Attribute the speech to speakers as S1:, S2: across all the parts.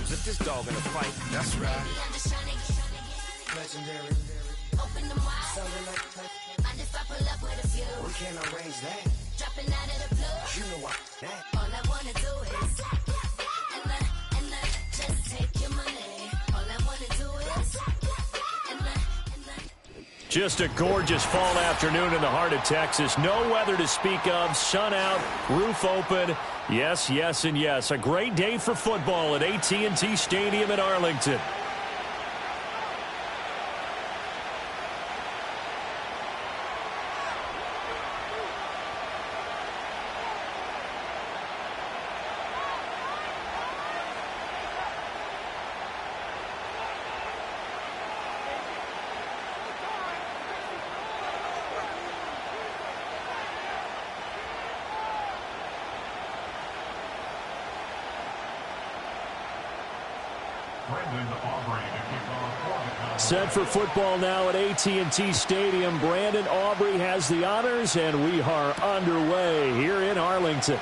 S1: If this dog in a fight, that's right. Legendary. Open them wide. Mind if I pull up with a few? We can't arrange that. Dropping out of the blue. You know what? That. All I wanna do is and just take your money. All I wanna do is
S2: Just a gorgeous fall afternoon in the heart of Texas. No weather to speak of. Sun out, roof open. Yes, yes, and yes. A great day for football at AT&T Stadium in Arlington. Set for football now at AT&T Stadium. Brandon Aubrey has the honors, and we are underway here in Arlington.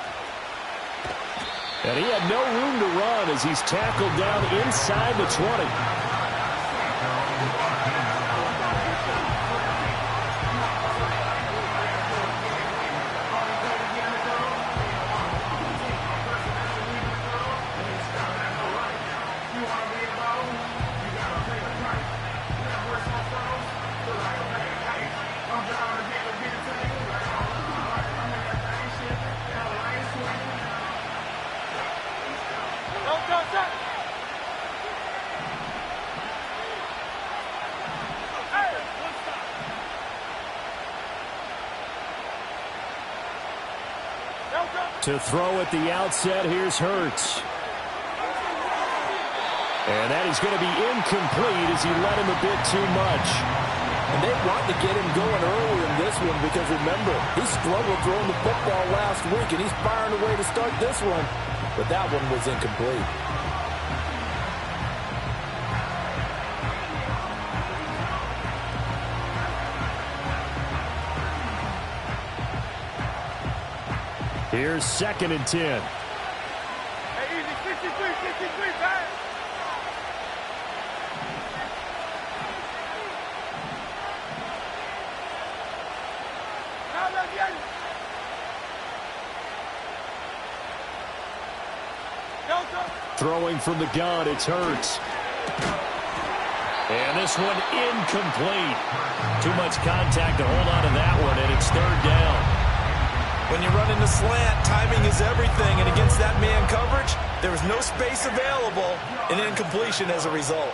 S2: And he had no room to run as he's tackled down inside the 20. To throw at the outset, here's Hurts. And that is going to be incomplete as he led him a bit too much.
S3: And they want to get him going early in this one because, remember, he struggled throwing the football last week, and he's firing away to start this one. But that one was incomplete.
S2: Here's 2nd and 10.
S4: Hey, easy, 63, pass. Now let's get it.
S2: Throwing from the gun, it's Hurts. And this one incomplete. Too much contact to hold on to that one, and it's 3rd down.
S5: When you run into slant, timing is everything, and against that man coverage, there was no space available, and incompletion as a result.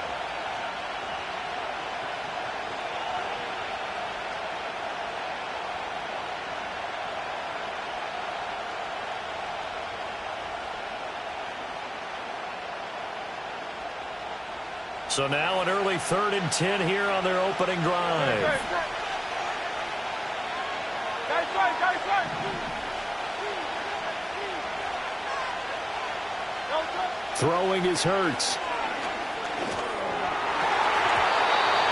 S2: So now an early 3rd and 10 here on their opening drive. Throwing is Hurts.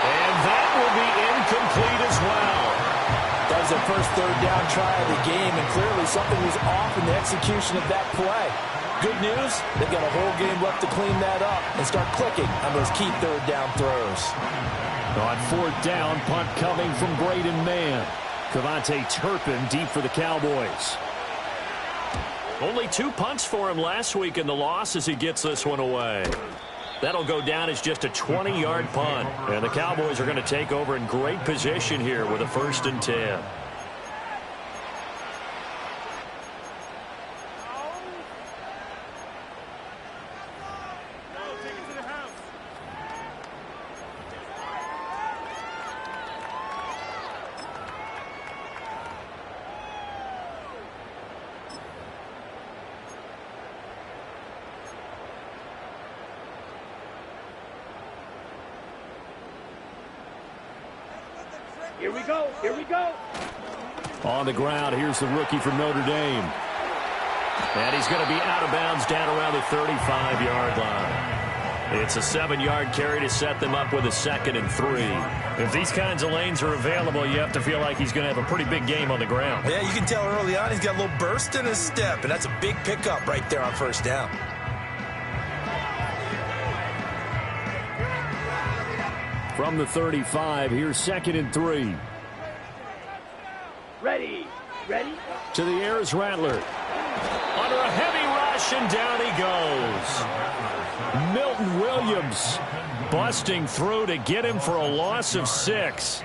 S2: And that will be incomplete as well.
S3: That was their first 3rd down try of the game, and clearly something was off in the execution of that play. Good news, they've got a whole game left to clean that up and start clicking on those key 3rd down throws.
S2: On 4th down, punt coming from Braden Mann. Cavante Turpin deep for the Cowboys. Only 2 punts for him last week in the loss as he gets this one away. That'll go down as just a 20-yard punt. And the Cowboys are going to take over in great position here with a 1st and 10.
S4: Here we go. Here we go.
S2: On the ground, here's the rookie from Notre Dame. And he's going to be out of bounds down around the 35-yard line. It's a 7-yard carry to set them up with a 2nd and 3. If these kinds of lanes are available, you have to feel like he's going to have a pretty big game on the ground.
S5: Yeah, you can tell early on he's got a little burst in his step, and that's a big pickup right there on 1st down.
S2: from the 35. Here's 2nd and 3.
S4: Ready.
S2: To the air is Rattler. Under a heavy rush, and down he goes. Milton Williams busting through to get him for a loss of 6.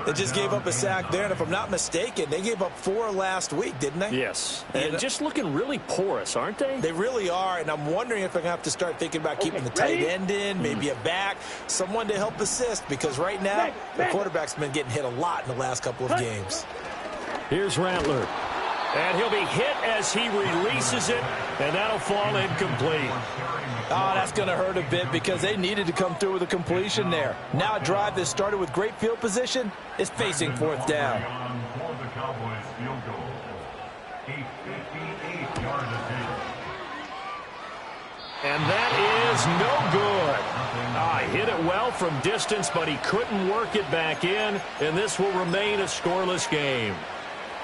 S3: They just gave up a sack there, and if I'm not mistaken, they gave up 4 last week, didn't they?
S2: Yes, and just looking really porous, aren't they?
S3: They really are, and I'm wondering if they're going to have to start thinking about keeping the tight end in, maybe a back, someone to help assist, because right now, the quarterback's been getting hit a lot in the last couple of games.
S2: Here's Rattler. And he'll be hit as he releases it, and that'll fall incomplete.
S3: Oh, that's going to hurt a bit because they needed to come through with a completion there. Now a drive that started with great field position is facing 4th down.
S2: And that is no good. Hit it well from distance, but he couldn't work it back in, and this will remain a scoreless game.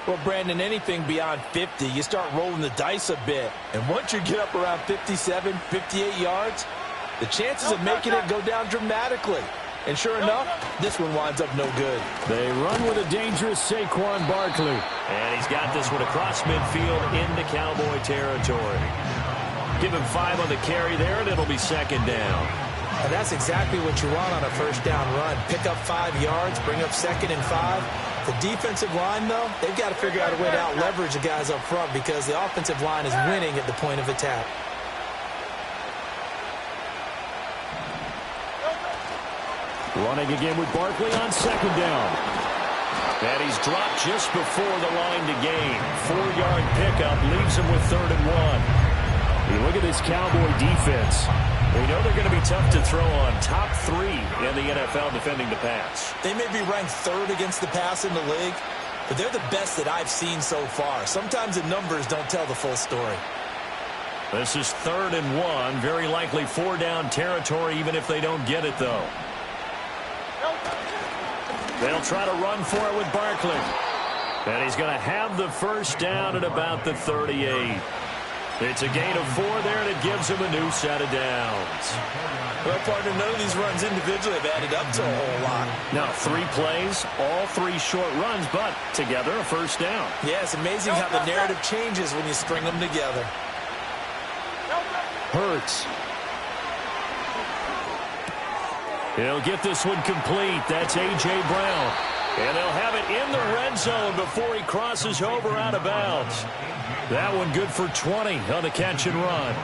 S3: Well, Brandon, anything beyond 50, you start rolling the dice a bit. And once you get up around 57, 58 yards, the chances of making it go down dramatically. And sure enough, this one winds up no good.
S2: They run with a dangerous Saquon Barkley. And he's got this one across midfield into Cowboy territory. Give him 5 on the carry there, and it'll be 2nd down.
S3: And that's exactly what you want on a first down run. Pick up 5 yards, bring up 2nd and 5. The defensive line, though, they've got to figure out a way to out-leverage the guys up front because the offensive line is winning at the point of attack.
S2: Running again with Barkley on 2nd down. And he's dropped just before the line to gain. 4-yard pickup leaves him with 3rd and 1. You look at this Cowboy defense. We know they're going to be tough to throw on. Top 3 in the NFL defending the pass.
S3: They may be ranked 3rd against the pass in the league, but they're the best that I've seen so far. Sometimes the numbers don't tell the full story.
S2: This is 3rd and 1. Very likely 4-down territory, even if they don't get it, though. They'll try to run for it with Barkley. And he's going to have the first down at about the 38. It's a gain of 4 there, and it gives him a new set of downs.
S3: Well, partner, none of these runs individually have added up to a whole lot.
S2: Now, 3 plays, all 3 short runs, but together a first down.
S3: Yeah, it's amazing how the narrative changes when you string them together.
S2: Hurts. He'll get this one complete. That's A.J. Brown. And they'll have it in the red zone before he crosses over out of bounds. That one good for 20 on the catch and run.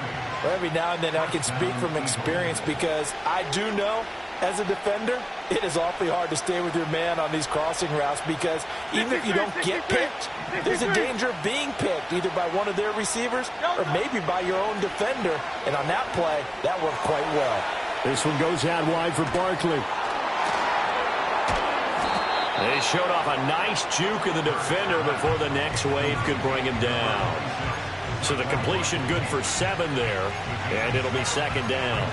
S3: Well, every now and then I can speak from experience because I do know as a defender it is awfully hard to stay with your man on these crossing routes because even if you don't get picked, there's a danger of being picked either by one of their receivers or maybe by your own defender. And on that play, that worked quite well.
S2: This one goes out wide for Barkley. They showed off a nice juke of the defender before the next wave could bring him down. So the completion good for 7 there, and it'll be 2nd down.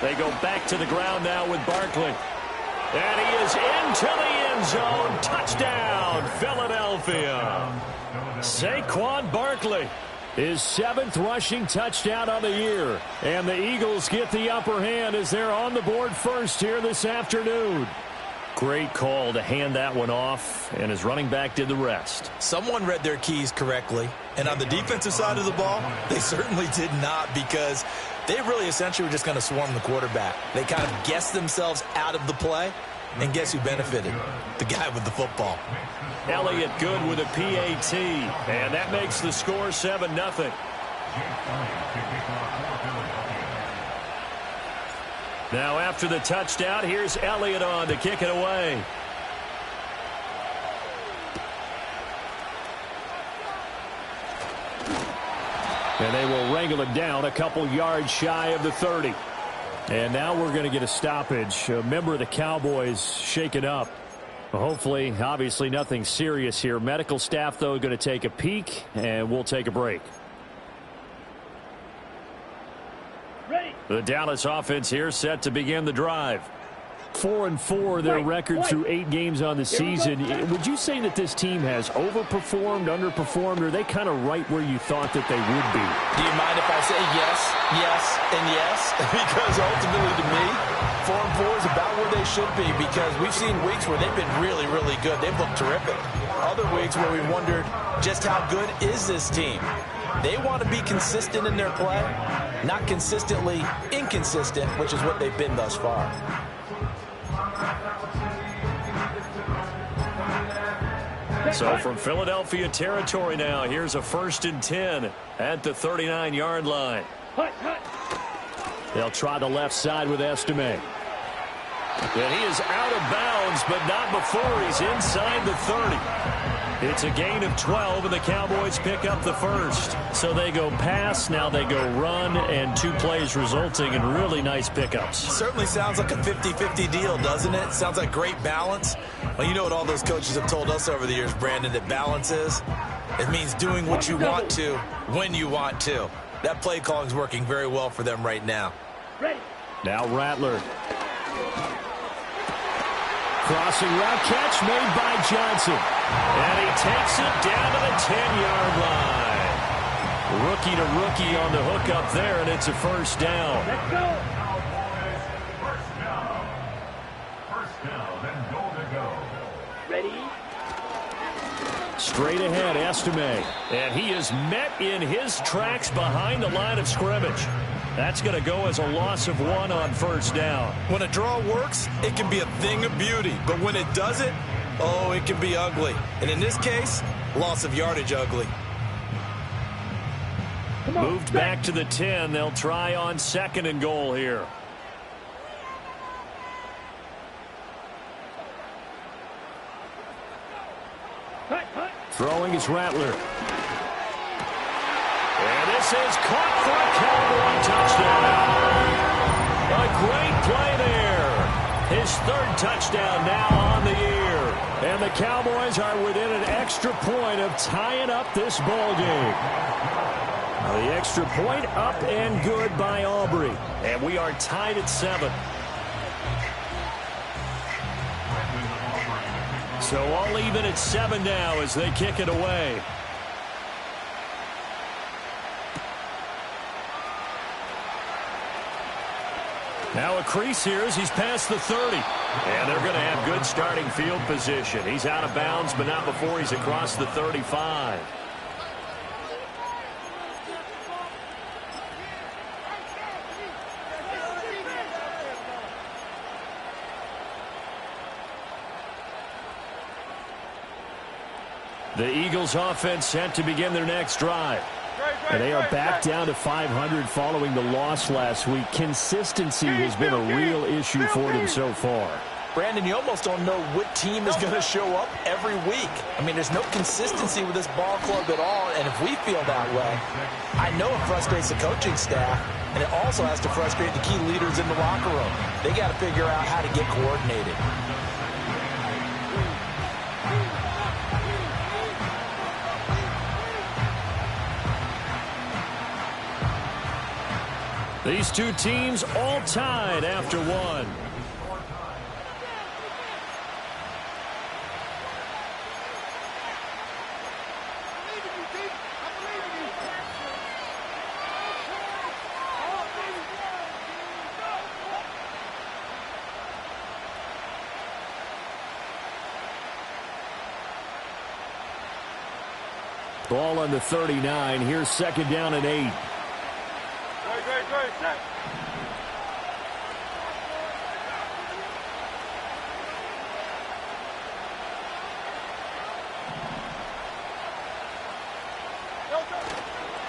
S2: They go back to the ground now with Barkley. And he is into the end zone. Touchdown, Philadelphia. Saquon Barkley, his 7th rushing touchdown on the year. And the Eagles get the upper hand as they're on the board first here this afternoon. Great call to hand that one off, and his running back did the rest.
S3: Someone read their keys correctly, and on the defensive side of the ball, they certainly did not because they really essentially were just going to swarm the quarterback. They kind of guessed themselves out of the play, and guess who benefited? The guy with the football.
S2: Elliott good with a PAT, and that makes the score 7-0. Now after the touchdown, here's Elliott on to kick it away. And they will wrangle it down a couple yards shy of the 30. And now we're going to get a stoppage. A member of the Cowboys shaken up. Hopefully, obviously nothing serious here. Medical staff, though, going to take a peek, and we'll take a break. The Dallas offense here set to begin the drive. 4-4, their record through 8 games on the season. Would you say that this team has overperformed, underperformed, or are they kind of right where you thought that they would be?
S3: Do you mind if I say yes, yes, and yes? Because ultimately to me, 4-4 is about where they should be, because we've seen weeks where they've been really, really good. They've looked terrific. Other weeks where we wondered just how good is this team. They want to be consistent in their play, not consistently inconsistent, which is what they've been thus far.
S2: So from Philadelphia territory now, here's a 1st and 10 at the 39-yard line. They'll try the left side with Estime. And he is out of bounds, but not before he's inside the 30. It's a gain of 12, and the Cowboys pick up the first. So they go pass, now they go run, and 2 plays resulting in really nice pickups.
S5: Certainly sounds like a 50-50 deal, doesn't it? Sounds like great balance. Well, you know what all those coaches have told us over the years, Brandon, that balance is? It means doing what you want to when you want to. That play calling is working very well for them right now.
S2: Now Rattler. Crossing route catch made by Johnson. And he takes it down to the 10-yard line. Rookie to rookie on the hook up there, and it's a first down.
S4: Let's go.
S6: First down and goal to go.
S4: Ready?
S2: Straight ahead, Estime. And he is met in his tracks behind the line of scrimmage. That's going to go as a loss of 1 on first down.
S5: When a draw works, it can be a thing of beauty. But when it doesn't, oh, it can be ugly. And in this case, loss of yardage ugly.
S2: Moved back to the 10. They'll try on 2nd and goal here. Throwing is Rattler. And this is caught for a Cowboy touchdown. A great play there. His 3rd touchdown now on the year. And the Cowboys are within an extra point of tying up this ball game. The extra point up and good by Aubrey. And we are tied at 7. So all even at 7 now as they kick it away. Now a crease here as he's past the 30. And they're going to have good starting field position. He's out of bounds, but not before he's across the 35. The Eagles offense set to begin their next drive. And they are back down to 500 following the loss last week. Consistency has been a real issue for them so far.
S3: Brandon, you almost don't know what team is going to show up every week. I mean, there's no consistency with this ball club at all, and if we feel that way, I know it frustrates the coaching staff, and it also has to frustrate the key leaders in the locker room. They got to figure out how to get coordinated.
S2: These two teams all tied after 1. Ball on the 39. Here's 2nd down and 8.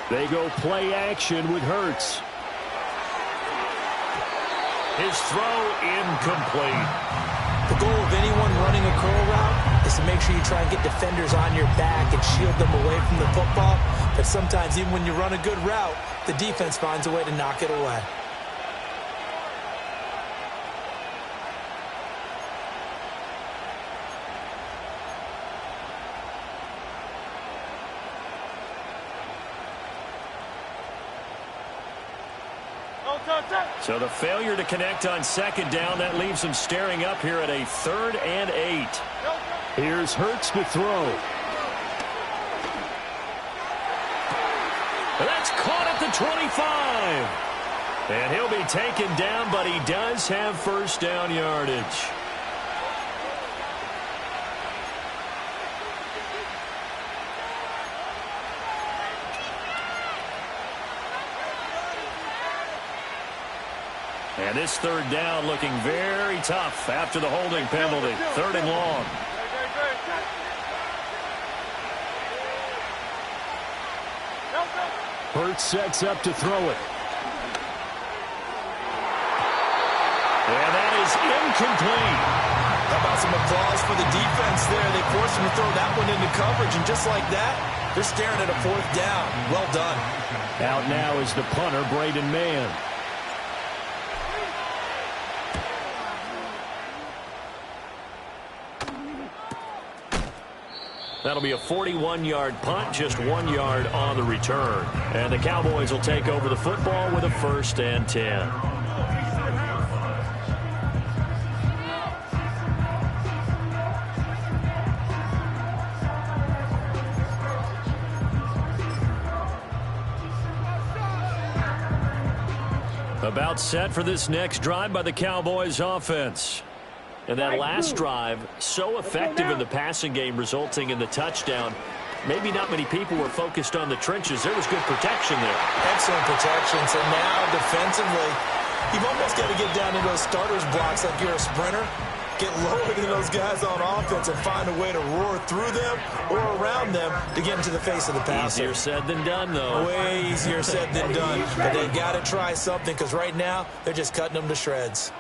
S2: They go play action with Hurts. His throw incomplete.
S3: The goal of anyone running a curl route is to make sure you try and get defenders on your back and shield them away from the football. But sometimes even when you run a good route, the defense finds a way to knock it away.
S2: So the failure to connect on second down, that leaves him staring up here at a 3rd and 8.
S7: Here's Hurts to throw.
S2: That's caught at the 25. And he'll be taken down, but he does have first down yardage. And this 3rd down looking very tough after the holding penalty. 3rd and long.
S7: Hurts sets up to throw it.
S2: And that is incomplete.
S5: How about some applause for the defense there? They forced him to throw that one into coverage, and just like that, they're staring at a 4th down. Well done.
S7: Out now is the punter, Braden Mann.
S2: That'll be a 41-yard punt, just 1 yard on the return. And the Cowboys will take over the football with a 1st and 10. About set for this next drive by the Cowboys offense. And that last drive, so effective in the passing game, resulting in the touchdown. Maybe not many people were focused on the trenches. There was good protection there.
S5: Excellent protection. So now defensively, you've almost got to get down to those starters blocks like you're a sprinter. Get lower than those guys on offense and find a way to roar through them or around them to get into the face of the passer.
S2: Easier said than done, though.
S5: Way easier said than done. But they got to try something, because right now they're just cutting them to shreds.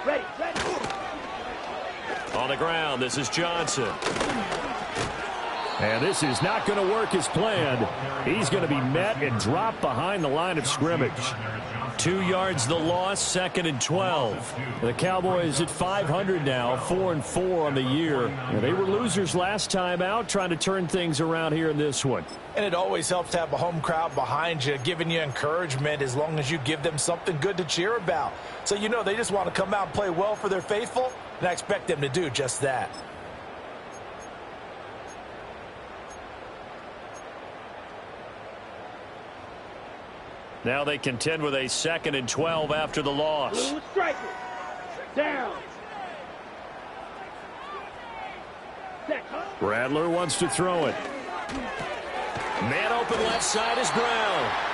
S4: Ready, ready.
S2: On the ground, this is Johnson.
S7: And this is not going to work as planned. He's going to be met and dropped behind the line of scrimmage.
S2: 2 yards the loss, 2nd and 12.
S7: The Cowboys at 500 now, 4-4 on the year. They were losers last time out, trying to turn things around here in this one.
S3: And it always helps to have a home crowd behind you, giving you encouragement as long as you give them something good to cheer about. So you know they just want to come out and play well for their faithful, and I expect them to do just that.
S2: Now they contend with a 2nd and 12 after the loss.
S4: Strike it. Down.
S7: Rattler wants to throw it.
S2: Man open left side is Brown.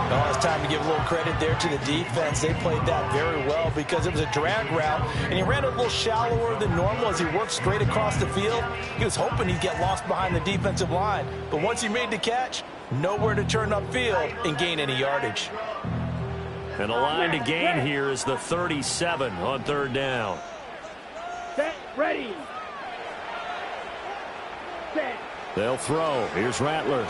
S3: Now it's time to give a little credit there to the defense. They played that very well because it was a drag route, and he ran a little shallower than normal as he worked straight across the field. He was hoping he'd get lost behind the defensive line, but once he made the catch, nowhere to turn upfield and gain any yardage.
S2: And the line to gain here is the 37 on 3rd down.
S4: Set, ready. Set.
S7: They'll throw. Here's Rattler.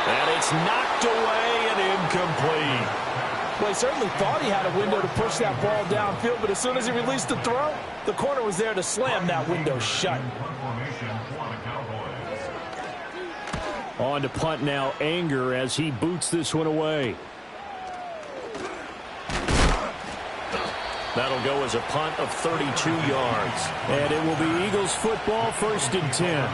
S2: And it's knocked away and incomplete.
S3: Well, he certainly thought he had a window to push that ball downfield, but as soon as he released the throw, the corner was there to slam that window shut.
S7: On to punt now, Anger, as he boots this one away.
S2: That'll go as a punt of 32 yards.
S7: And it will be Eagles football, 1st and 10.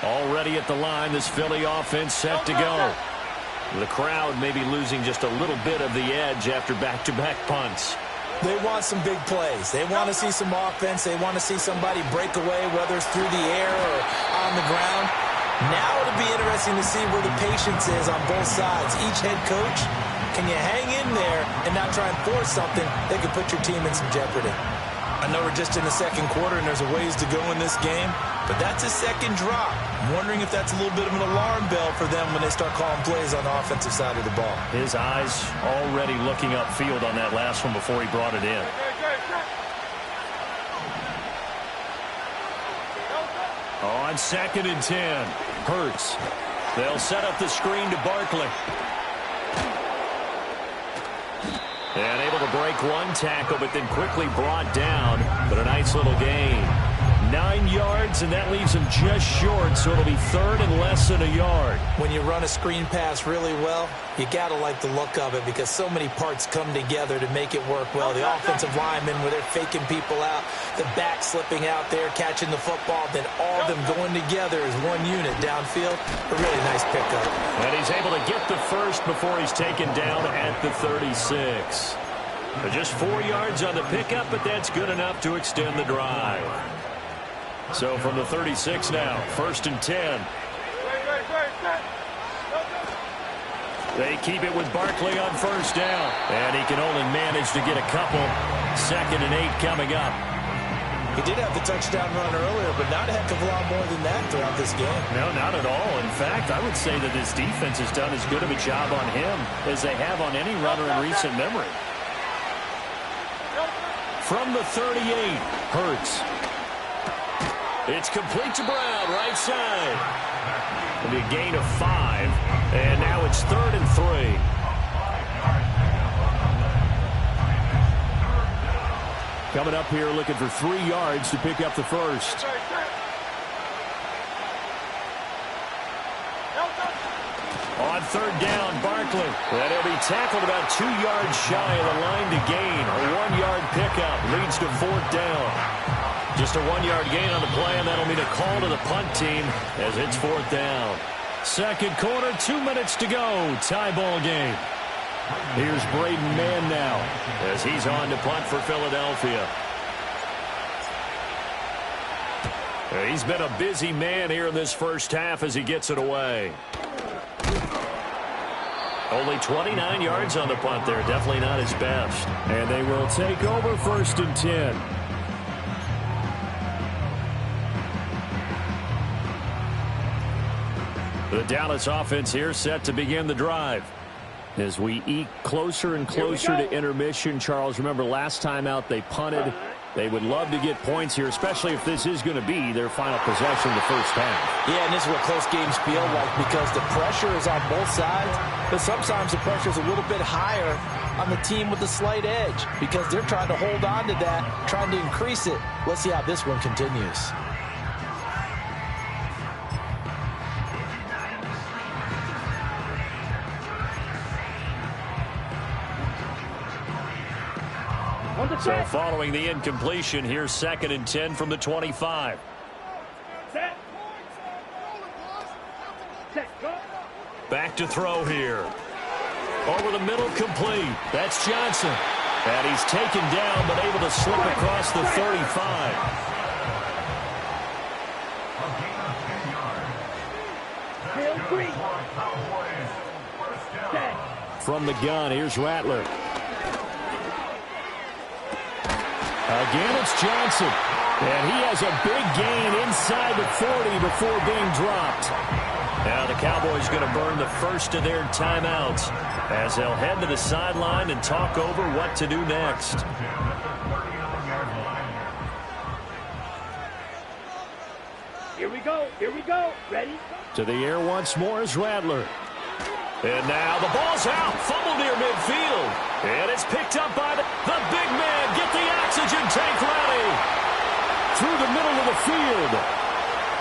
S2: Already at the line, this Philly offense set to go. The crowd may be losing just a little bit of the edge after back-to-back punts.
S5: They want some big plays. They want to see some offense. They want to see somebody break away, whether it's through the air or on the ground. Now it'll be interesting to see where the patience is on both sides. Each head coach, can you hang in there and not try and force something that could put your team in some jeopardy? I know we're just in the 2nd quarter and there's a ways to go in this game, but that's a 2nd drop. I'm wondering if that's a little bit of an alarm bell for them when they start calling plays on the offensive side of the ball.
S2: His eyes already looking upfield on that last one before he brought it in.
S7: On 2nd and 10, Hurts.
S2: They'll set up the screen to Barkley. And able to break one tackle, but then quickly brought down. But a nice little gain. 9 yards, and that leaves him just short, so it'll be third and less than a yard.
S3: When you run a screen pass really well, you got to like the look of it because so many parts come together to make it work well. The offensive linemen, where they're faking people out, the back slipping out there, catching the football, then all of them going together as one unit downfield. A really nice pickup.
S2: And he's able to get the first before he's taken down at the 36. Just 4 yards on the pickup, but that's good enough to extend the drive. So from the 36 now, 1st and 10. They keep it with Barkley on 1st down. And he can only manage to get a couple. 2nd and 8 coming up.
S3: He did have the touchdown run earlier, but not a heck of a lot more than that throughout this game.
S2: No, not at all. In fact, I would say that this defense has done as good of a job on him as they have on any runner in recent memory. From the 38, Hurts. It's complete to Brown, right side. It'll be a gain of 5, and now it's 3rd and 3. Coming up here looking for 3 yards to pick up the first. On 3rd down, Barkley. And he'll be tackled about 2 yards shy of the line to gain. A 1-yard pickup leads to 4th down. Just a 1-yard gain on the play, and that'll mean a call to the punt team as it's 4th down. 2nd quarter, 2 minutes to go. Tie ball game. Here's Braden Mann now as he's on to punt for Philadelphia. He's been a busy man here in this first half as he gets it away. Only 29 yards on the punt there. Definitely not his best.
S7: And they will take over 1st and 10.
S2: The Dallas offense here set to begin the drive. As we eke closer and closer to intermission, Charles, remember last time out they punted. They would love to get points here, especially if this is going to be their final possession of the first half.
S3: Yeah, and this is what close games feel like because the pressure is on both sides, but sometimes the pressure is a little bit higher on the team with the slight edge because they're trying to hold on to that, trying to increase it. Let's see how this one continues.
S2: So following the incompletion, here's 2nd and 10 from the 25. Back to throw here. Over the middle, complete. That's Johnson. And he's taken down, but able to slip across the 35.
S7: From the gun, here's Rattler. Again, it's Johnson. And he has a big gain inside the 40 before being dropped.
S2: Now the Cowboys going to burn the first of their timeouts as they'll head to the sideline and talk over what to do next.
S4: Here we go. Here we go. Ready?
S7: To the air once more is Rattler.
S2: And now the ball's out. Fumble near midfield. And it's picked up by the big man. Get the oxygen tank ready. Through the middle of the field.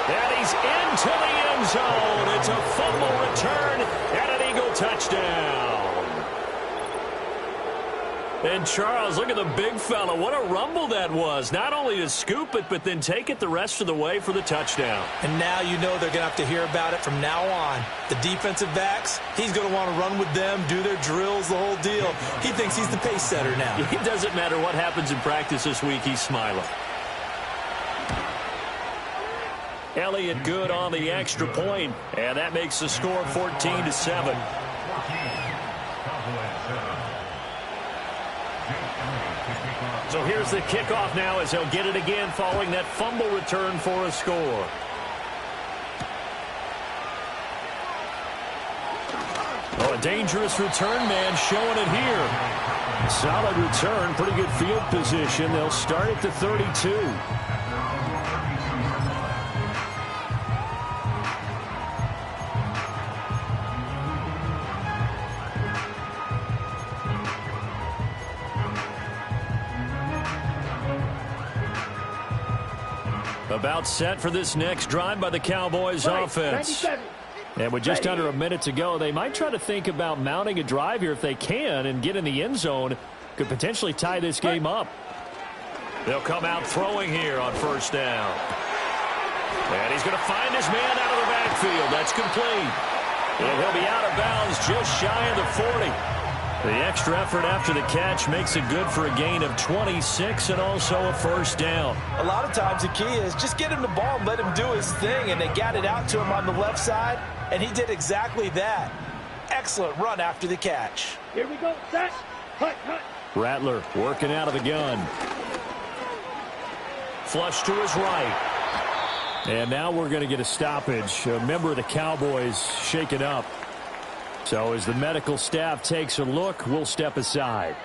S2: And he's into the end zone. It's a fumble return and an Eagle touchdown. And Charles, look at the big fella. What a rumble that was. Not only to scoop it, but then take it the rest of the way for the touchdown.
S3: And now you know they're going to have to hear about it from now on. The defensive backs, he's going to want to run with them, do their drills, the whole deal. He thinks he's the pace setter now.
S2: It doesn't matter what happens in practice this week. He's smiling. Elliott good on the extra point, and that makes the score 14-7. So here's the kickoff now as he'll get it again following that fumble return for a score. Oh, a dangerous return man showing it here. Solid return, pretty good field position. They'll start at the 32. About set for this next drive by the Cowboys offense.
S4: 97.
S2: And with just under a minute to go, they might try to think about mounting a drive here if they can and get in the end zone. Could potentially tie this game up. They'll come out throwing here on first down. And he's going to find his man out of the backfield. That's complete. And he'll be out of bounds just shy of the 40. The extra effort after the catch makes it good for a gain of 26 and also a first down.
S3: A lot of times the key is just get him the ball and let him do his thing, and they got it out to him on the left side, and he did exactly that. Excellent run after the catch.
S4: Here we go. Set. Hut, hut.
S2: Rattler working out of the gun. Flush to his right. And now we're going to get a stoppage. A member of the Cowboys shaken up. So as the medical staff takes a look, we'll step aside.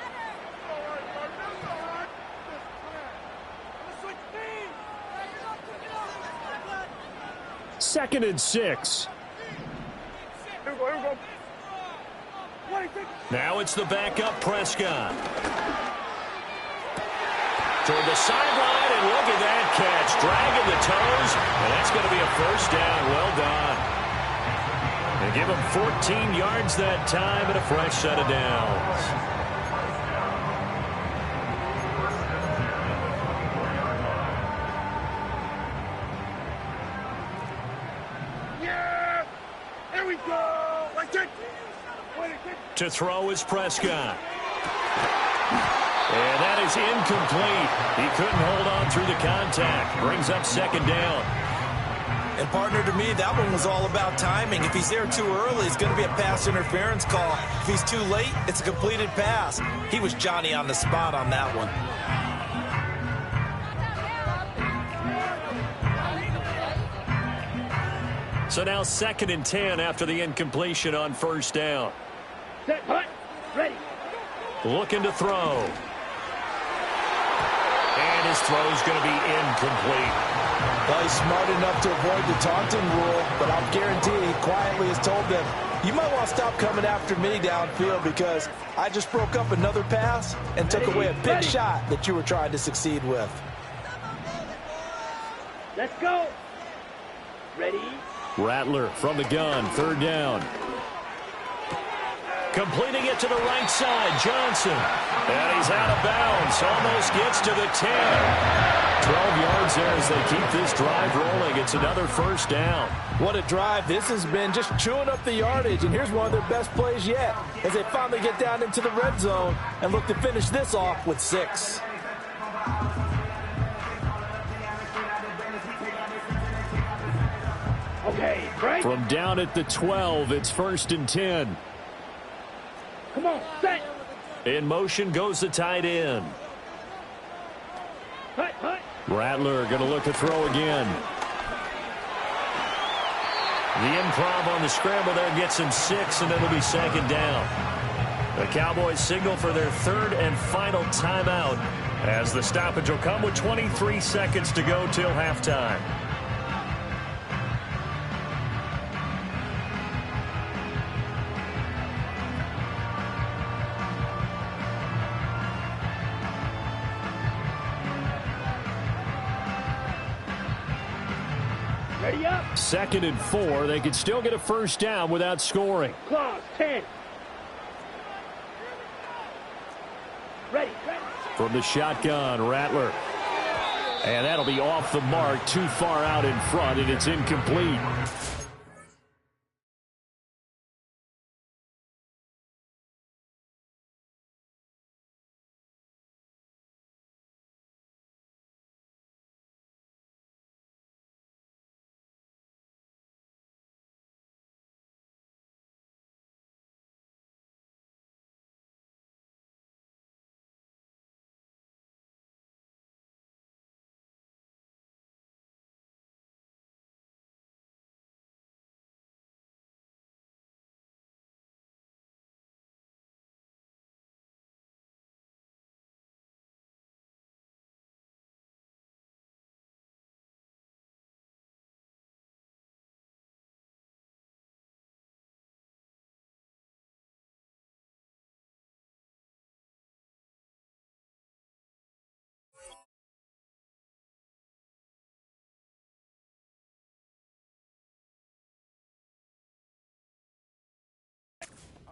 S2: Second and 6. Now it's the backup Prescott. Toward the sideline, and look at that catch. Dragging the toes, and that's going to be a first down. Well done. And give him 14 yards that time and a fresh set of downs.
S4: Yeah! Here we go! Like that!
S2: To throw is Prescott. And that is incomplete. He couldn't hold on through the contact. Brings up second down.
S5: And, partner, to me, that one was all about timing. If he's there too early, it's going to be a pass interference call. If he's too late, it's a completed pass. He was Johnny on the spot on that one.
S2: So now second and 10 after the incompletion on first down.
S4: Set, hut, ready.
S2: Looking to throw. And his throw's going to be incomplete.
S3: Well, he's smart enough to avoid the taunting rule, but I'll guarantee he quietly has told them, you might want to stop coming after me downfield because I just broke up another pass and took away a big shot that you were trying to succeed with.
S4: Let's go. Ready.
S2: Rattler from the gun, third down. Completing it to the right side, Johnson. And he's out of bounds, almost gets to the 10. 12 yards there as they keep this drive rolling. It's another first down.
S3: What a drive. This has been just chewing up the yardage, and here's one of their best plays yet as they finally get down into the red zone and look to finish this off with 6.
S4: Okay, right.
S2: From down at the 12, it's first and 10.
S4: Come on, set.
S2: In motion goes the tight end.
S4: Hut, hut.
S2: Rattler going to look to throw again. The improv on the scramble there gets him 6, and it'll be second down. The Cowboys signal for their third and final timeout as the stoppage will come with 23 seconds to go till halftime.
S4: Ready up.
S2: Second and 4. They could still get a first down without scoring.
S4: Claws, 10. Ready, ready.
S2: From the shotgun, Rattler. And that'll be off the mark, too far out in front, and it's incomplete.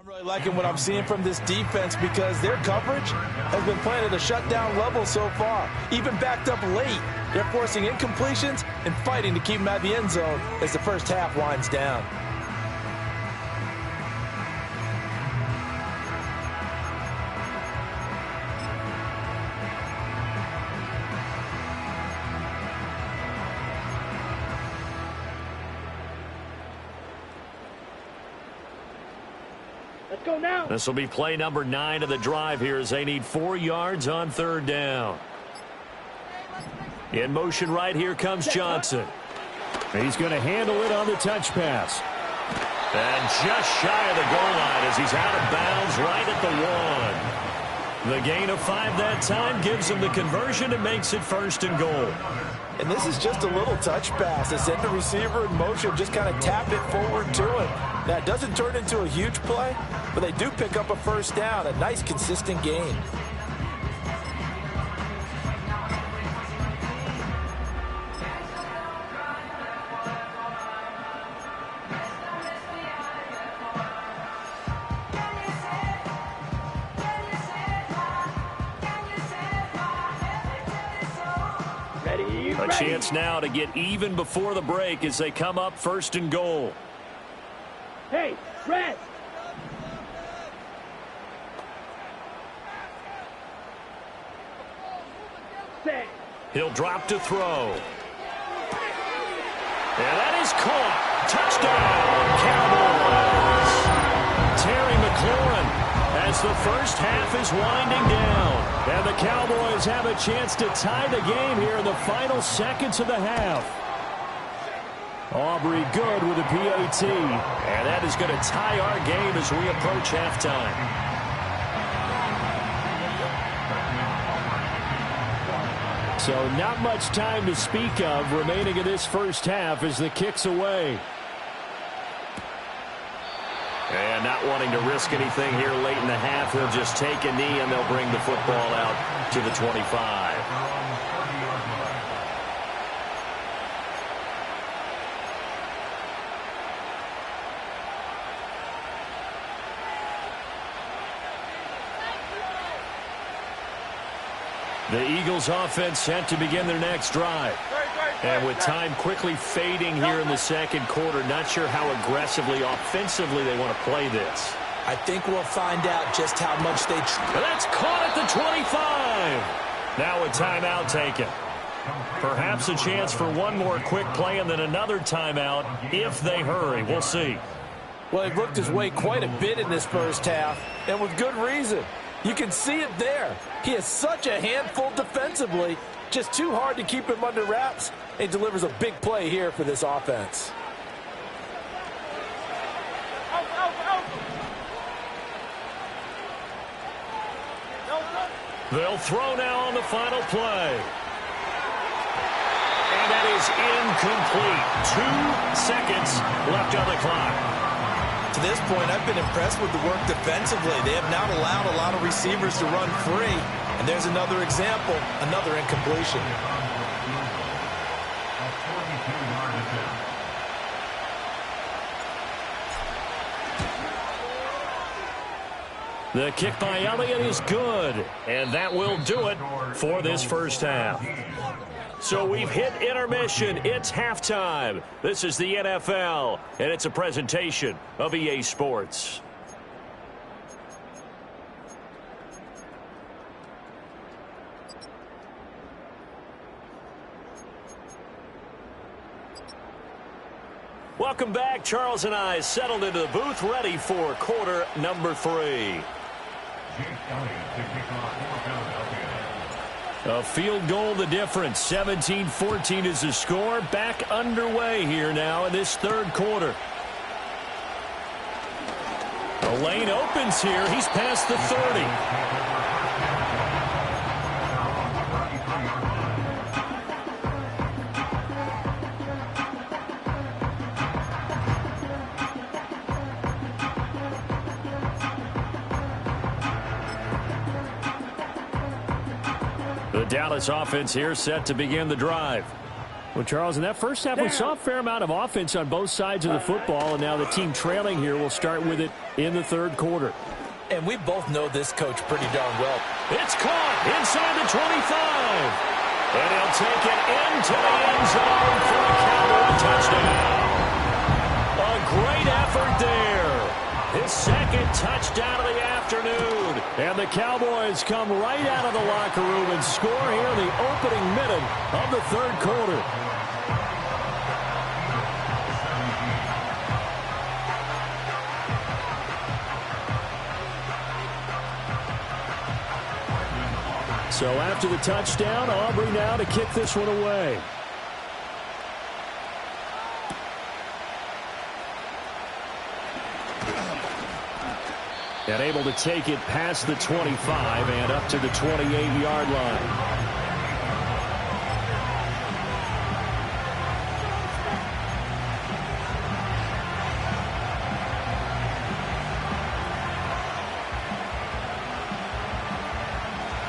S3: I'm really liking what I'm seeing from this defense because their coverage has been playing at a shutdown level so far. Even backed up late, they're forcing incompletions and fighting to keep them out of the end zone as the first half winds down.
S4: Let's go now.
S2: This will be play number 9 of the drive here as they need 4 yards on third down. In motion right here comes Johnson.
S7: He's going to handle it on the touch pass.
S2: And just shy of the goal line as he's out of bounds right at the 1. The gain of 5 that time gives him the conversion and makes it 1st and goal.
S3: And this is just a little touch pass. They send the receiver in motion, just kind of tap it forward to him. Now, it doesn't turn into a huge play, but they do pick up a first down, a nice, consistent gain.
S2: A chance now to get even before the break as they come up 1st and goal.
S4: Hey, Red! Set.
S2: He'll drop to throw. And that is caught. Touchdown, Cowboys. Terry McLaurin as the first half is winding down. And the Cowboys have a chance to tie the game here in the final seconds of the half. Aubrey good with a PAT. And that is going to tie our game as we approach halftime.
S7: So not much time to speak of remaining in this first half as the kick's away.
S2: And not wanting to risk anything here late in the half, he'll just take a knee and they'll bring the football out to the 25. The Eagles offense set to begin their next drive. And with time quickly fading here in the second quarter, not sure how aggressively, offensively they want to play this.
S3: I think we'll find out just how much they try.
S2: That's caught at the 25. Now a timeout taken. Perhaps a chance for one more quick play and then another timeout if they hurry. We'll see.
S3: Well, he looked his way quite a bit in this first half, and with good reason. You can see it there. He is such a handful defensively, just too hard to keep him under wraps, and delivers a big play here for this offense.
S2: They'll throw now on the final play. And that is incomplete. 2 seconds left on the clock.
S5: To this point, I've been impressed with the work defensively. They have not allowed a lot of receivers to run free. And there's another example, another incompletion.
S2: The kick by Elliott is good. And that will do it for this first half. So we've hit intermission. It's halftime. This is the NFL, and it's a presentation of EA Sports. Welcome back. Charles and I settled into the booth, ready for quarter number 3. A field goal the difference. 17-14 is the score. Back underway here now in this third quarter. The lane opens here. He's past the 30. The Dallas offense here set to begin the drive.
S7: Well, Charles, in that first half, we saw a fair amount of offense on both sides of the football, and now the team trailing here will start with it in the third quarter.
S3: And we both know this coach pretty darn well.
S2: It's caught inside the 25. And he'll take it into the end zone for a Cowboy touchdown. A great effort there. His second touchdown of the afternoon. And the Cowboys come right out of the locker room and score here in the opening minute of the third quarter. So after the touchdown, Aubrey now to kick this one away. And able to take it past the 25 and up to the 28-yard line.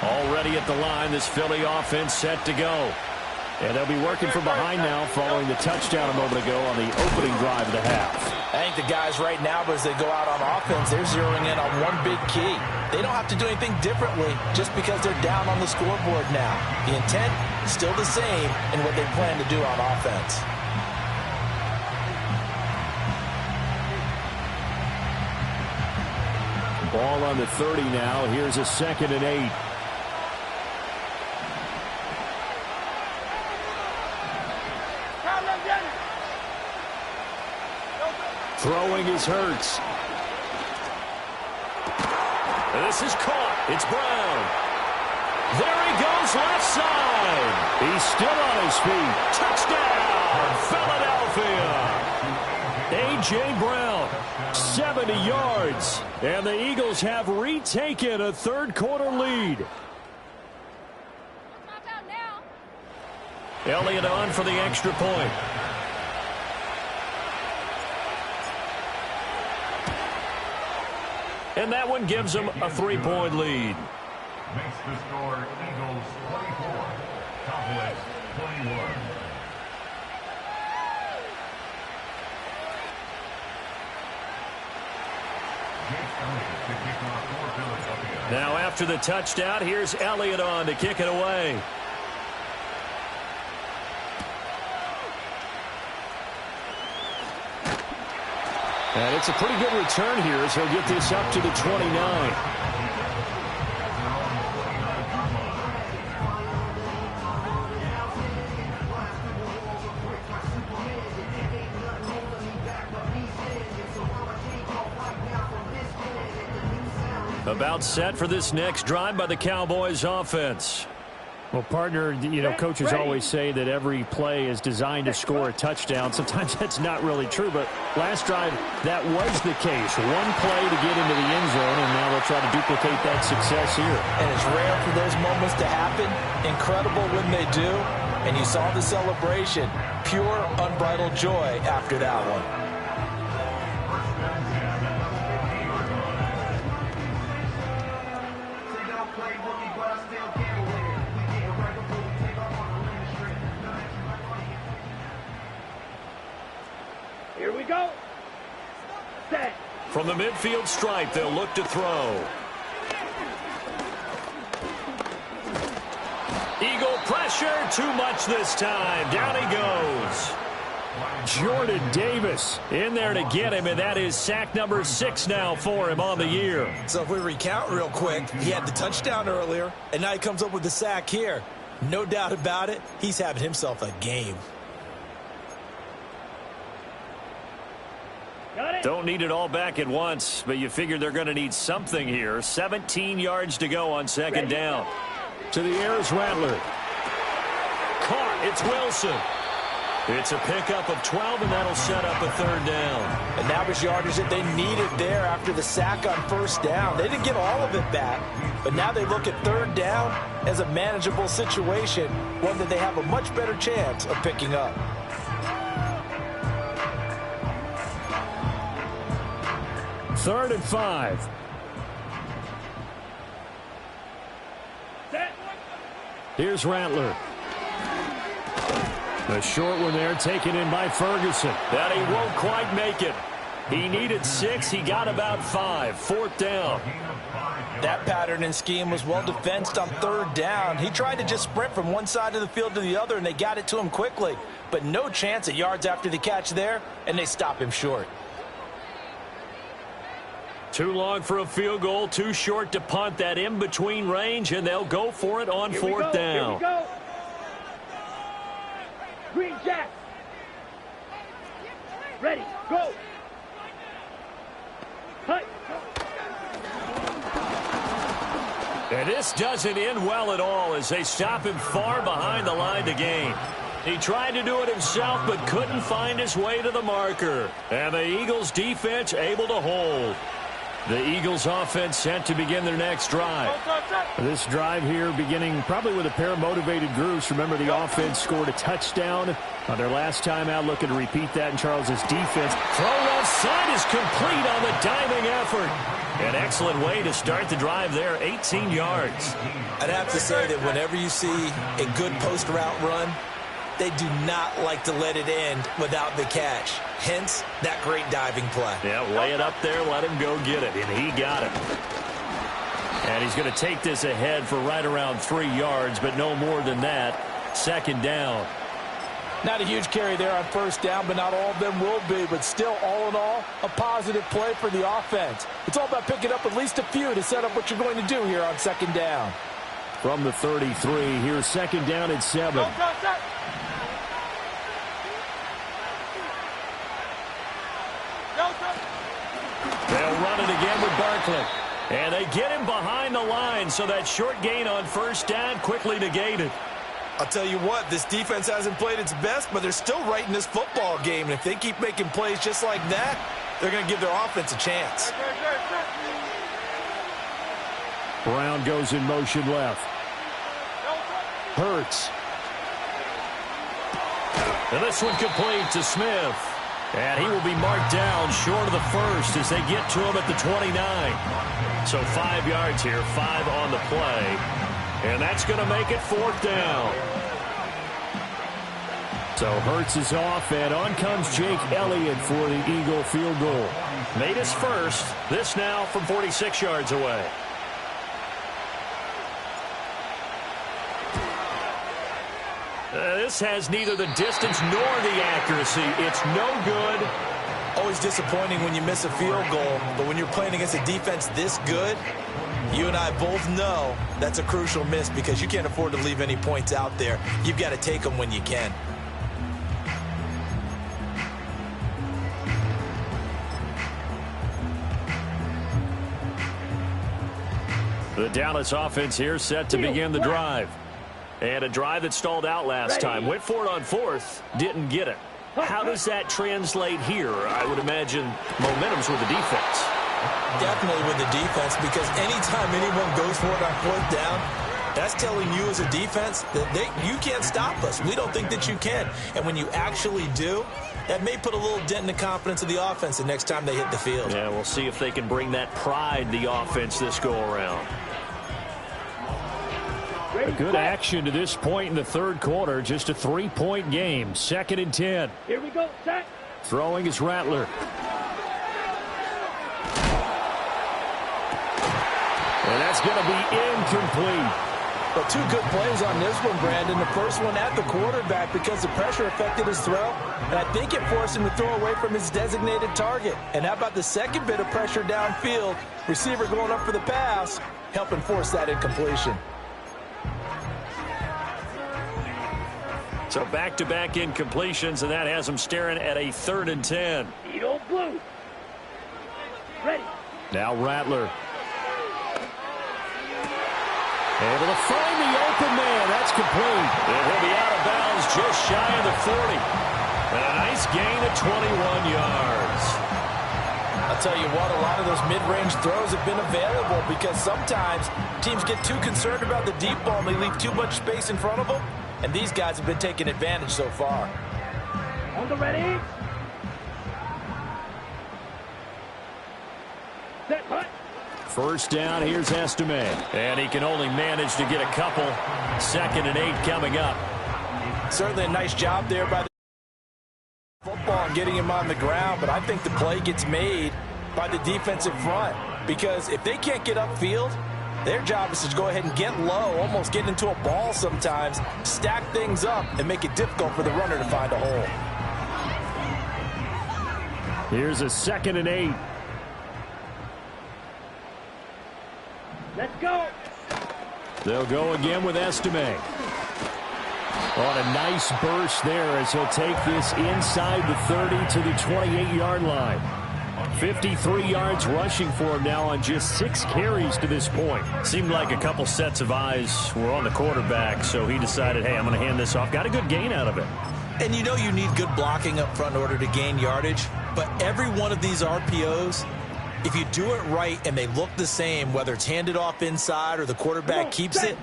S2: Already at the line, this Philly offense set to go. And they'll be working from behind now following the touchdown a moment ago on the opening drive of the half.
S3: I think the guys right now, as they go out on offense, they're zeroing in on one big key. They don't have to do anything differently just because they're down on the scoreboard now. The intent is still the same in what they plan to do on offense.
S2: Ball on the 30 now. Here's a 2nd and 8. Throwing is Hurts. This is caught. It's Brown. There he goes left side. He's still on his feet. Touchdown, Philadelphia. A.J. Brown, 70 yards. And the Eagles have retaken a third quarter lead. Elliott on for the extra point. And that one gives them a 3-point lead.
S6: Makes the score Eagles 24, Cowboys 21.
S2: Now after the touchdown, here's Elliott on to kick it away. And it's a pretty good return here as he'll get this up to the 29. About set for this next drive by the Cowboys offense.
S7: Well, partner, coaches always say that every play is designed to score a touchdown. Sometimes that's not really true, but last drive, that was the case. One play to get into the end zone, and now they'll try to duplicate that success here.
S3: And it's rare for those moments to happen. Incredible when they do. And you saw the celebration. Pure, unbridled joy after that one.
S4: Here we go. Set.
S2: From the midfield stripe, they'll look to throw. Eagle pressure, too much this time. Down he goes. Jordan Davis in there to get him, and that is sack number 6 now for him on the year.
S5: So if we recount real quick, he had the touchdown earlier, and now he comes up with the sack here. No doubt about it, he's having himself a game.
S2: Don't need it all back at once, but you figure they're going to need something here. 17 yards to go on second down. To the air is Rattler. Caught. It's Wilson. It's a pickup of 12, and that'll set up a third down.
S3: And that was yardage that they needed there after the sack on first down. They didn't get all of it back, but now they look at third down as a manageable situation, one that they have a much better chance of picking up.
S7: Third and 5.
S4: Set.
S7: Here's Rattler. The short one there taken in by Ferguson.
S2: That he won't quite make it. He needed 6. He got about 5. 4th down.
S3: That pattern and scheme was well defensed on 3rd down. He tried to just sprint from one side of the field to the other, and they got it to him quickly. But no chance at yards after the catch there, and they stop him short.
S2: Too long for a field goal, too short to punt. That in-between range, and they'll go for it on 4th down.
S4: Here we go. Green Jack. Ready, go. Cut.
S2: And this doesn't end well at all as they stop him far behind the line to gain. He tried to do it himself but couldn't find his way to the marker. And the Eagles defense able to hold. The Eagles offense set to begin their next drive.
S7: This drive here beginning probably with a pair of motivated groups. Remember, the offense scored a touchdown on their last time out, looking to repeat that in Charles's defense.
S2: Throw outside is complete on the diving effort. An excellent way to start the drive there, 18 yards.
S5: I'd have to say that whenever you see a good post route run, they do not like to let it end without the catch. Hence, that great diving play.
S2: Yeah, lay it up there, let him go get it, and he got it. And he's going to take this ahead for right around 3 yards, but no more than that. 2nd down.
S3: Not a huge carry there on 1st down, but not all of them will be. But still, all in all, a positive play for the offense. It's all about picking up at least a few to set up what you're going to do here on 2nd down.
S7: From the 33, here's 2nd down at 7.
S2: They'll run it again with Barkley. And they get him behind the line, so that short gain on 1st down quickly negated.
S5: I'll tell you what, this defense hasn't played its best, but they're still right in this football game. And if they keep making plays just like that, they're going to give their offense a chance.
S7: Brown goes in motion left. Hurts.
S2: And this one complete to Smith. And he will be marked down short of the 1st as they get to him at the 29. So 5 yards here, 5 on the play. And that's going to make it 4th down.
S7: So Hurts is off, and on comes Jake Elliott for the Eagle field goal.
S2: Made his first. This now from 46 yards away. This has neither the distance nor the accuracy. It's no good.
S5: Always disappointing when you miss a field goal, but when you're playing against a defense this good, you and I both know that's a crucial miss because you can't afford to leave any points out there. You've got to take them when you can.
S2: The Dallas offense here set to begin the drive. And a drive that stalled out last time. Went for it on 4th. Didn't get it. How does that translate here? I would imagine momentum's with the defense.
S5: Definitely with the defense, because anytime anyone goes for it on 4th down, that's telling you as a defense that you can't stop us. We don't think that you can. And when you actually do, that may put a little dent in the confidence of the offense the next time they hit the field.
S2: Yeah, we'll see if they can bring that pride to the offense this go-around.
S7: A good action to this point in the 3rd quarter. Just a 3-point game. 2nd and 10.
S4: Here we go, set.
S7: Throwing is Rattler. And that's going to be incomplete.
S3: But 2 good plays on this one, Brandon. The first one at the quarterback because the pressure affected his throw. And I think it forced him to throw away from his designated target. And how about the second bit of pressure downfield? Receiver going up for the pass, helping force that incompletion.
S2: So back-to-back incompletions, and that has them staring at a 3rd and 10.
S4: Eagle blue. Ready.
S7: Now Rattler. Able to find the open man. That's complete.
S2: And he'll be out of bounds just shy of the 40. And a nice gain of 21 yards.
S3: I'll tell you what, a lot of those mid-range throws have been available because sometimes teams get too concerned about the deep ball and they leave too much space in front of them. And these guys have been taking advantage so far.
S4: On the ready. Set, hut.
S7: 1st down, here's Estime.
S2: And he can only manage to get a couple. 2nd and 8 coming up.
S3: Certainly a nice job there by the football and getting him on the ground, but I think the play gets made by the defensive front, because if they can't get upfield, their job is to go ahead and get low, almost get into a ball sometimes, stack things up, and make it difficult for the runner to find a hole.
S7: Here's a 2nd and 8.
S4: Let's go.
S7: They'll go again with Estime. On a nice burst there as he'll take this inside the 30 to the 28-yard line. 53 yards rushing for him now on just 6 carries to this point.
S2: Seemed like a couple sets of eyes were on the quarterback, so he decided, hey, I'm going to hand this off. Got a good gain out of it.
S5: And you know you need good blocking up front in order to gain yardage, but every one of these RPOs, if you do it right and they look the same, whether it's handed off inside or the quarterback keeps it,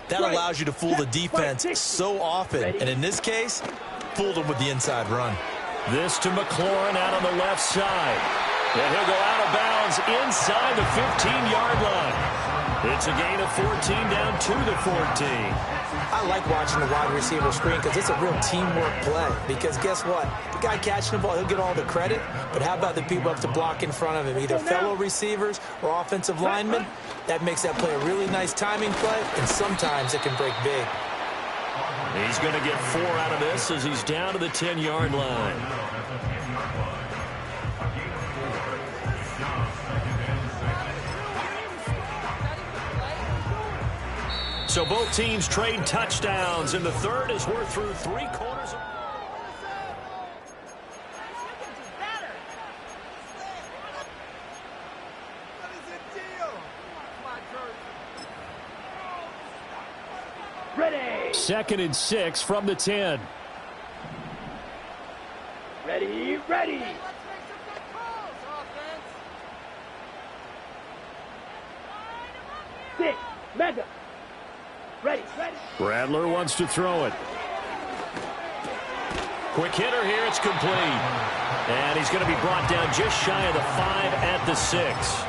S5: that allows you to fool the defense so often. And in this case, fooled them with the inside run.
S2: This to McLaurin out on the left side. And he'll go out of bounds inside the 15-yard line. It's a gain of 14 down to the 14.
S3: I like watching the wide receiver screen because it's a real teamwork play. Because guess what? The guy catching the ball, he'll get all the credit. But how about the people up to block in front of him, either fellow receivers or offensive linemen? That makes that play a really nice timing play, and sometimes it can break big.
S2: He's going to get 4 out of this as he's down to the 10-yard line. So both teams trade touchdowns, and the third as we're through 3 quarters.
S4: Ready.
S7: 2nd and 6 from the 10.
S4: Ready, ready. Six, mega. Ready, ready.
S7: Rattler wants to throw it.
S2: Quick hitter here, it's complete. And he's going to be brought down just shy of the 5 at the 6.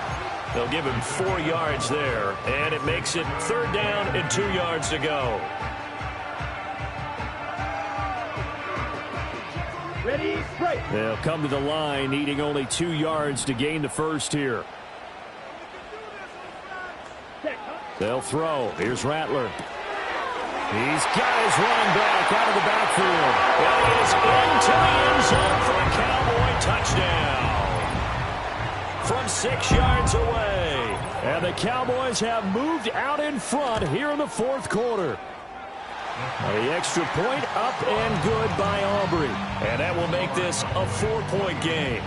S2: They'll give him 4 yards there, and it makes it 3rd down and 2 yards to go.
S4: Ready, break.
S7: They'll come to the line, needing only 2 yards to gain the first here. They'll throw. Here's Rattler. He's got his running back out of the backfield.
S2: Well, he is into the end zone for a Cowboy touchdown from 6 yards away.
S7: And the Cowboys have moved out in front here in the 4th quarter. The extra point up and good by Aubrey.
S2: And that will make this a 4-point game.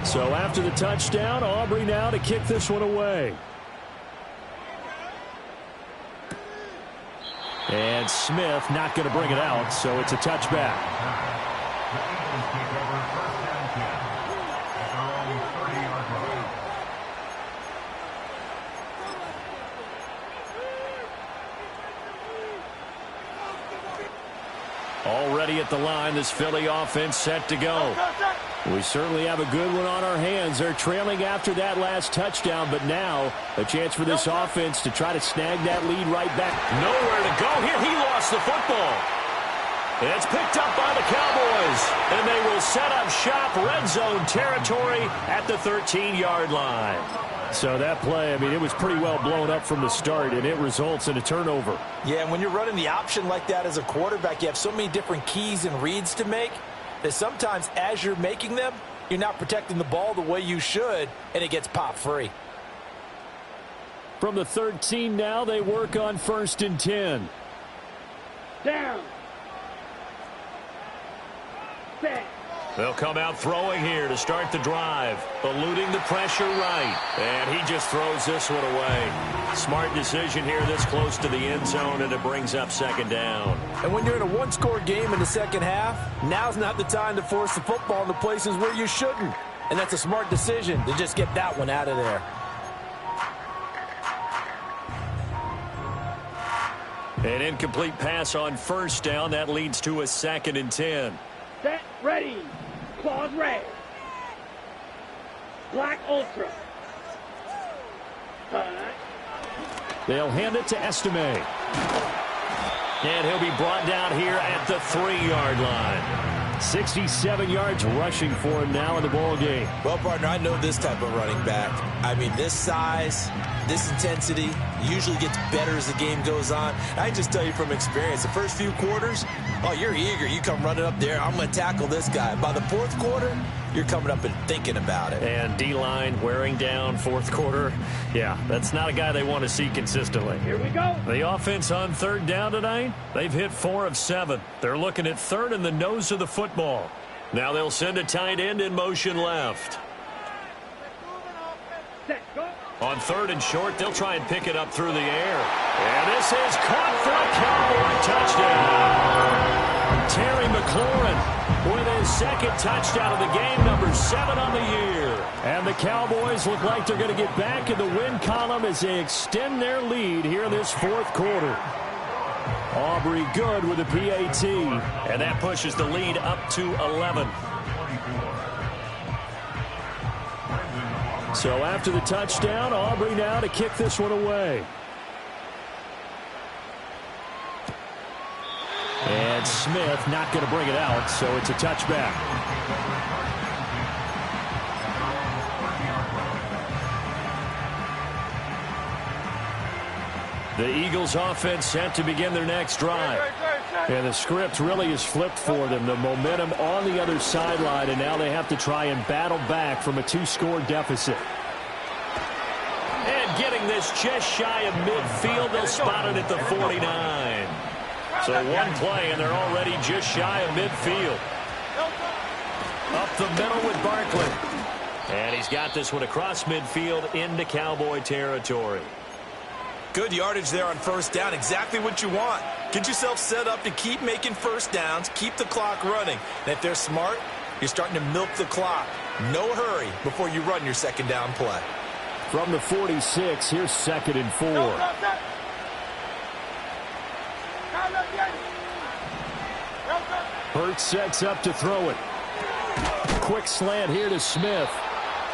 S7: So after the touchdown, Aubrey now to kick this one away. And Smith not going to bring it out, so it's a touchback. Already at the line, this Philly offense set to go. We certainly have a good one on our hands. They're trailing after that last touchdown, but now a chance for this offense to try to snag that lead right back.
S2: Nowhere to go here. He lost the football. It's picked up by the Cowboys, and they will set up shop red zone territory at the 13-yard line.
S7: So that play, I mean, it was pretty well blown up from the start, and it results in a turnover.
S3: Yeah, and when you're running the option like that as a quarterback, you have so many different keys and reads to make that sometimes as you're making them, you're not protecting the ball the way you should, and it gets popped free.
S7: From the 13 now, they work on 1st and 10.
S4: Down. Set.
S2: They'll come out throwing here to start the drive, eluding the pressure right. And he just throws this one away. Smart decision here this close to the end zone, and it brings up 2nd down.
S3: And when you're in a one-score game in the second half, now's not the time to force the football in the places where you shouldn't. And that's a smart decision to just get that one out of there.
S2: An incomplete pass on 1st down. That leads to a 2nd and 10.
S4: Set, ready. Claws red. Black Ultra.
S7: They'll hand it to Estime.
S2: And he'll be brought down here at the 3-yard line.
S7: 67 yards rushing for him now in the ball game.
S5: Well, partner, I know this type of running back. I mean, this size, this intensity usually gets better as the game goes on. I just tell you from experience, the first few quarters, oh, you're eager. You come running up there, I'm going to tackle this guy. By the fourth quarter, you're coming up and thinking about it.
S2: And D-line wearing down fourth quarter. Yeah, that's not a guy they want to see consistently.
S4: Here we go.
S2: The offense on third down tonight, they've hit 4 of 7. They're looking at third in the nose of the football. Now they'll send a tight end in motion left.
S4: Set, go.
S2: On third and short, they'll try and pick it up through the air. And this is caught for a Cowboy touchdown. Terry McLaurin with his second touchdown of the game, number 7 on the year.
S7: And the Cowboys look like they're going to get back in the win column as they extend their lead here in this fourth quarter. Aubrey good with a PAT.
S2: And that pushes the lead up to 11.
S7: So after the touchdown, Aubrey now to kick this one away. And Smith not going to bring it out, so it's a touchback. The Eagles offense set to begin their next drive. And the script really is flipped for them. The momentum on the other sideline, and now they have to try and battle back from a 2-score deficit.
S2: And getting this just shy of midfield, they'll spot it at the 49. So one play, and they're already just shy of midfield. Up the middle with Barkley. And he's got this one across midfield into Cowboy territory.
S5: Good yardage there on first down. Exactly what you want. Get yourself set up to keep making first downs, keep the clock running. And if they're smart, you're starting to milk the clock. No hurry before you run your second down play.
S7: From the 46, here's 2nd and 4. Hurts sets up to throw it. Quick slant here to Smith.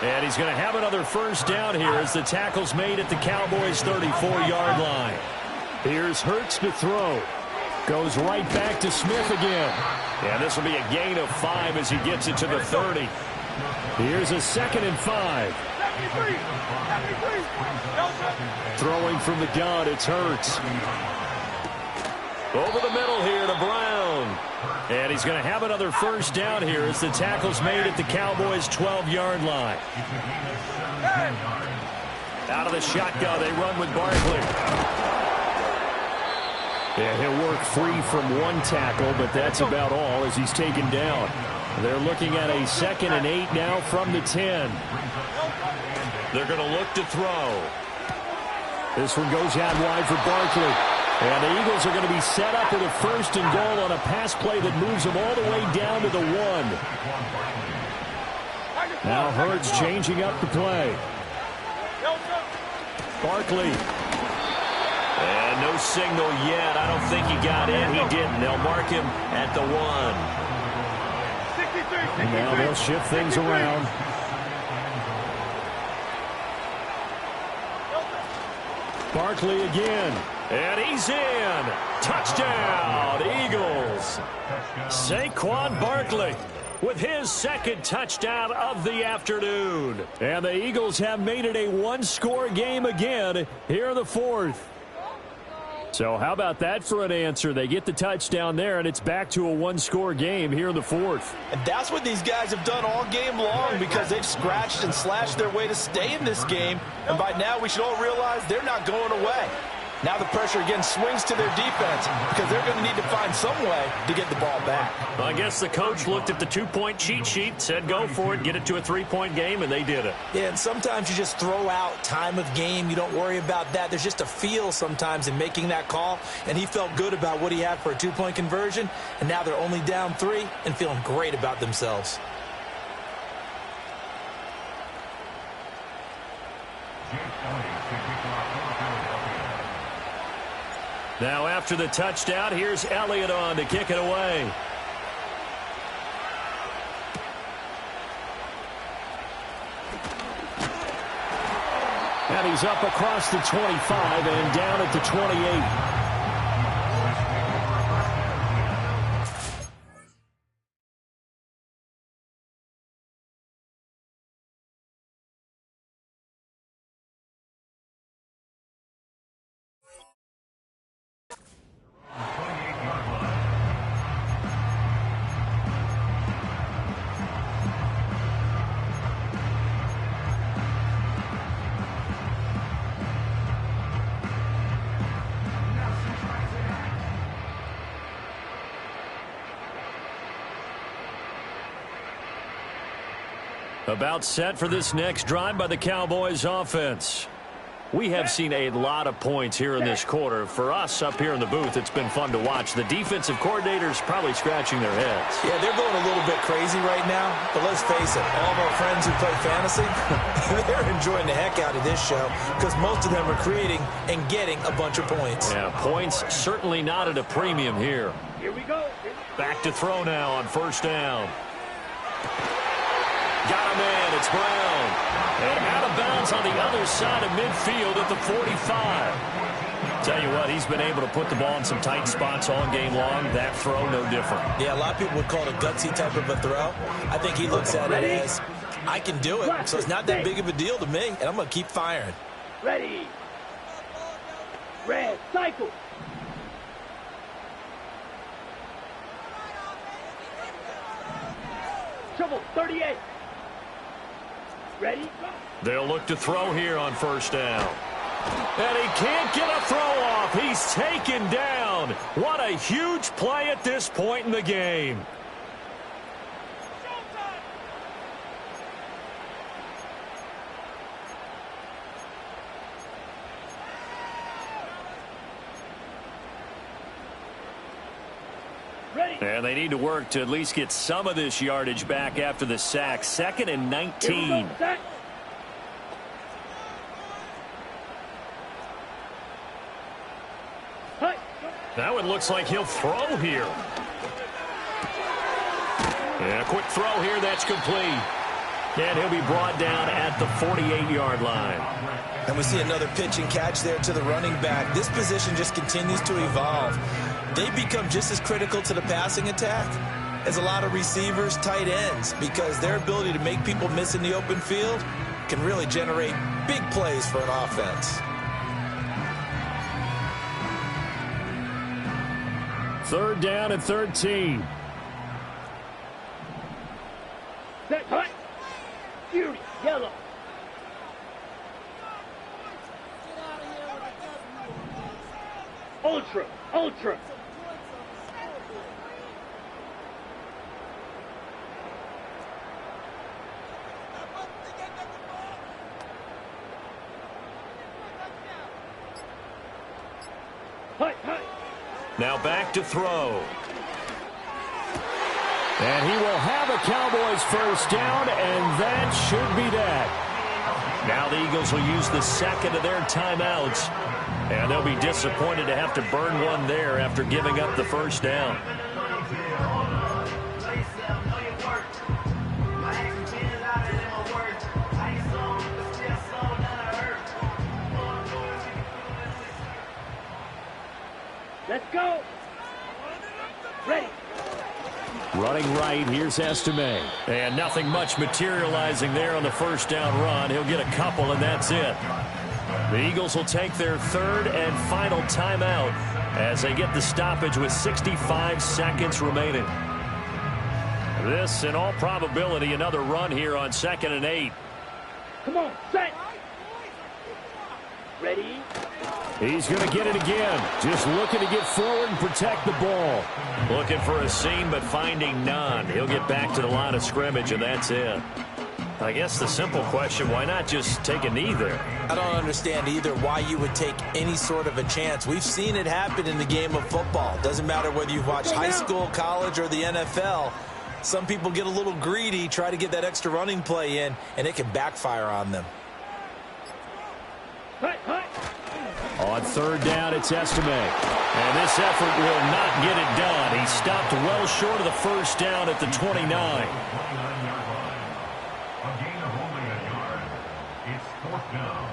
S7: And he's going to have another first down here as the tackle's made at the Cowboys' 34-yard line. Here's Hurts to throw. Goes right back to Smith again. And this will be a gain of 5 as he gets it to the 30. Here's a 2nd and 5. Throwing from the gun, it's Hurts. Over the middle here to Brown. And he's going to have another first down here as the tackle's made at the Cowboys' 12-yard line. Out of the shotgun, they run with Barkley. Yeah, he'll work free from one tackle, but that's about all as he's taken down. They're looking at a 2nd and 8 now from the 10.
S2: They're going to look to throw.
S7: This one goes out wide for Barkley. And the Eagles are going to be set up with a 1st and goal on a pass play that moves them all the way down to the 1. Now Hurts changing up the play. Barkley.
S2: And no signal yet. I don't think he got in. He didn't. They'll mark him at the 1.
S7: And now they'll shift things around. Barkley again.
S2: And he's in. Touchdown, Eagles. Saquon Barkley with his 2nd touchdown of the afternoon.
S7: And the Eagles have made it a 1-score game again here in the 4th. So how about that for an answer? They get the touchdown there, and it's back to a 1-score game here in the 4th.
S3: And that's what these guys have done all game long because they've scratched and slashed their way to stay in this game. And by now, we should all realize they're not going away. Now the pressure again swings to their defense because they're going to need to find some way to get the ball back.
S2: Well, I guess the coach looked at the 2-point cheat sheet, said go for it, get it to a 3-point game, and they did it.
S3: Yeah, and sometimes you just throw out time of game. You don't worry about that. There's just a feel sometimes in making that call, and he felt good about what he had for a 2-point conversion, and now they're only down 3 and feeling great about themselves.
S2: Now after the touchdown, here's Elliott on to kick it away.
S7: And he's up across the 25 and down at the 28. About set for this next drive by the Cowboys offense. We have seen a lot of points here in this quarter. For us up here in the booth, it's been fun to watch. The defensive coordinators probably scratching their heads.
S3: Yeah, they're going a little bit crazy right now. But let's face it, all of our friends who play fantasy, they're enjoying the heck out of this show because most of them are creating and getting a bunch of points.
S2: Yeah, points certainly not at a premium here.
S4: Here we go.
S2: Back to throw now on first down. Got him in. It's Brown. And out of bounds on the other side of midfield at the 45. Tell you what, he's been able to put the ball in some tight spots all game long. That throw, no different.
S3: Yeah, a lot of people would call it a gutsy type of a throw. I think he looks at it as, I can do it, so it's not that big of a deal to me, and I'm going to keep firing.
S4: Ready. Red, cycle. Trouble, 38. Ready, go.
S2: They'll look to throw here on first down. And he can't get a throw off. He's taken down. What a huge play at this point in the game. And they need to work to at least get some of this yardage back after the sack. 2nd and 19. Now it looks like he'll throw here. And a quick throw here. That's complete. And he'll be brought down at the 48-yard line.
S3: And we see another pitch and catch there to the running back. This position just continues to evolve. They become just as critical to the passing attack as a lot of receivers, tight ends, because their ability to make people miss in the open field can really generate big plays for an offense.
S7: 3rd down and 13.
S4: Set, hut. Fury, yellow. Ultra, ultra.
S2: Now back to throw.
S7: And he will have a Cowboys first down, and that should be that.
S2: Now the Eagles will use the second of their timeouts. And they'll be disappointed to have to burn one there after giving up the first down.
S4: Let's go. Ready.
S7: Running right, here's Estime.
S2: And nothing much materializing there on the first down run. He'll get a couple, and that's it. The Eagles will take their 3rd and final timeout as they get the stoppage with 65 seconds remaining. This, in all probability, another run here on 2nd and 8.
S4: Come on, set. Ready.
S7: He's going to get it again. Just looking to get forward and protect the ball.
S2: Looking for a seam, but finding none. He'll get back to the line of scrimmage, and that's it. I guess the simple question, why not just take a knee there?
S3: I don't understand either why you would take any sort of a chance. We've seen it happen in the game of football. Doesn't matter whether you've watched high school, college, or the NFL. Some people get a little greedy, try to get that extra running play in, and it can backfire on them.
S7: On 3rd down, it's Estime.
S2: And this effort will not get it done. He stopped well short of the first down at the 29.
S6: A gain of only a yard. It's 4th down.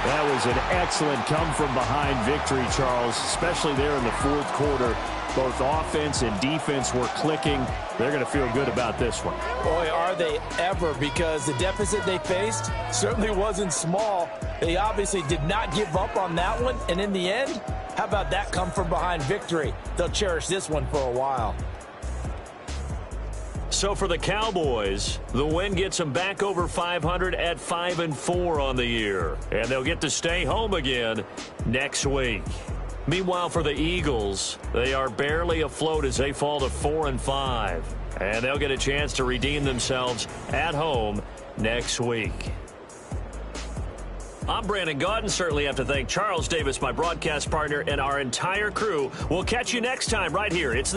S7: That was an excellent come-from-behind victory, Charles, especially there in the fourth quarter. Both offense and defense were clicking. They're going to feel good about this one.
S3: Boy, are they ever, because the deficit they faced certainly wasn't small. They obviously did not give up on that one, and in the end, how about that come-from-behind victory? They'll cherish this one for a while.
S2: So for the Cowboys, the win gets them back over 500 at 5-4 on the year. And they'll get to stay home again next week. Meanwhile, for the Eagles, they are barely afloat as they fall to 4-5. And they'll get a chance to redeem themselves at home next week. I'm Brandon Gaudin. Certainly have to thank Charles Davis, my broadcast partner, and our entire crew. We'll catch you next time right here. It's